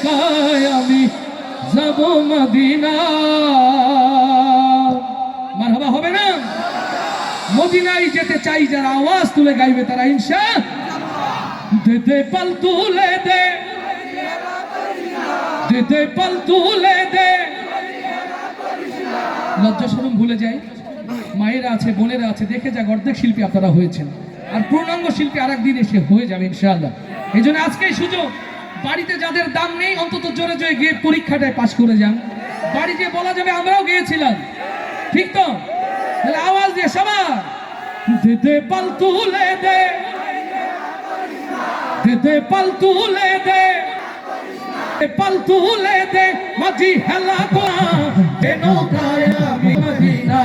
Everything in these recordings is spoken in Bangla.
নৌকায় আমি যাব মদিনা। মারহাবা হবে না? মদিনায় যেতে চাই যারা আওয়াজ তুলে গাইবে তারা ইনশাআল্লাহ। দে দে পাল তুলে দে, দে দে পাল তুলে দে। লজ্জা শরম ভুলে যাই, মায়েরা আছে, বোনেরা আছে, দেখে যাক অর্ধেক শিল্পী আপনারা হয়েছেন, আর পূর্ণাঙ্গ শিল্পী আর একদিন এসে হয়ে যাবে ইনশাআল্লাহ। এই জন্য আজকেই সুযোগ, বাড়িতে যাদের দাম নেই অন্তত জোরে জোরে গিয়ে পরীক্ষাটায় পাশ করে যান। বাড়ি গিয়ে বলা যাবে আমরাও গিয়েছিলাম, ঠিক তো? তাহলে আওয়াজ দিয়ে সবাই দে দে পাল তুলে দে, দে দে পাল তুলে দে, পাল তুলে দে মাঝি হেলা কোয়া। দে নৌকায় আমি মদিনা,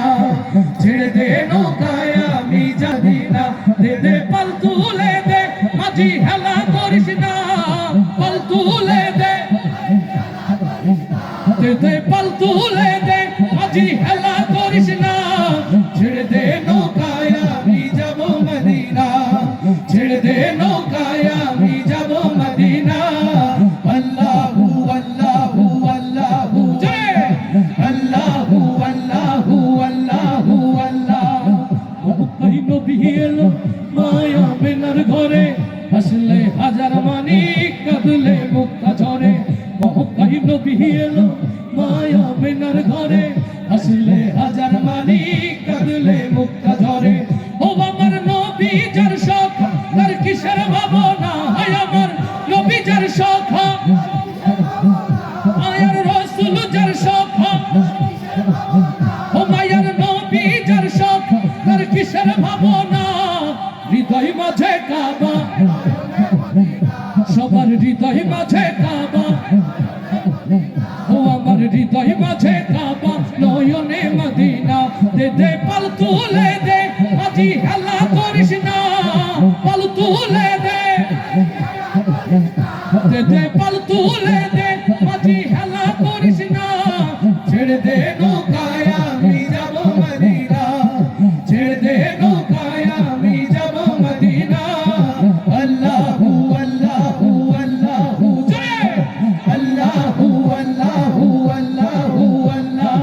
ছেড়ে দে নৌকায় আমি যাবি না। দে দে পাল তুলে দে মাঝি হেলা করিস না, পাল তুলে দে, দে দে পাল তুলে দে মাঝি হেলা করিস না। ছেড়ে দে নৌকায় আমি যাব মদিনা, ছেড়ে দে নৌকায় আমি যাব মদিনা। আল্লাহু আল্লাহু আল্লাহু জয়, আল্লাহু আল্লাহু আল্লাহু আল্লাহ। ওই নবী এলো মায়া বেনার ঘরে, হাসলে হাজার মানিক কাঁদলে মুক্তা ঝরে। ওই নবী এলো মায়া বেনার ঘরে, হাসলে হাজার মানিক কাঁদলে মুক্তা ঝরে। ও আমার নবী যার শখ তার কিসের ভাবনা, হায় আমার নবী যার শখ, আয়ার রাসূল যার শখ। ও মায়ার নবী যার শখ তার কিসের ভাবনা। হৃদয় মাঝে কাবা, সবার হৃদয় মাঝে কাবা। ও আমার হৃদয় মাঝে কাবা, নয়নে মদিনা। দে দে পাল তুলে দে মাঝি হেলা করিস না, পাল তুলে দে, দে দে পাল তুলে দে মাঝি হেলা করিস না। ছেড়ে দে নৌকায় আমি যাব মদিনা, ছেড়ে দে নৌকায় আমি যাব মদিনা। আল্লাহু আল্লাহু আল্লাহু জয়, আল্লাহু আল্লাহু আল্লাহু আল্লাহ।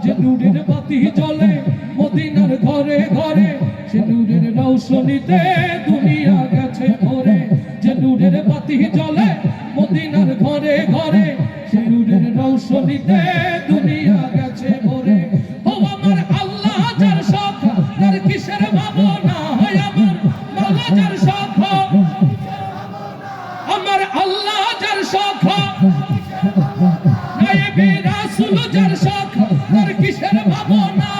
যে নূরের বাতি জ্বলে মদিনার ঘরে ঘরে, সে নূরের রৌশনীতে দুনিয়া গেছে ভরে। যে নূরের বাতি জ্বলে মদিনার ঘরে ঘরে, সে নূরের রৌশনীতে দুনিয়া গেছে ভরে। ও আমার আল্লাহ যার শখ তার কিসের ভাবনা, হয় আমার মাওলা যার শখ, আমার আল্লাহ যার শখ, নায়েবে রাসূল যার শখ তার কিসের ভাবনা।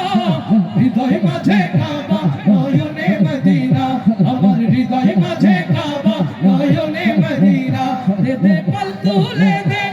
হৃদয় মাঝে কাবা, নয়নে মদিনা, আমার হৃদয় মাঝে কাবা, নয়নে মদিনা। দে দে পাল তুলে দে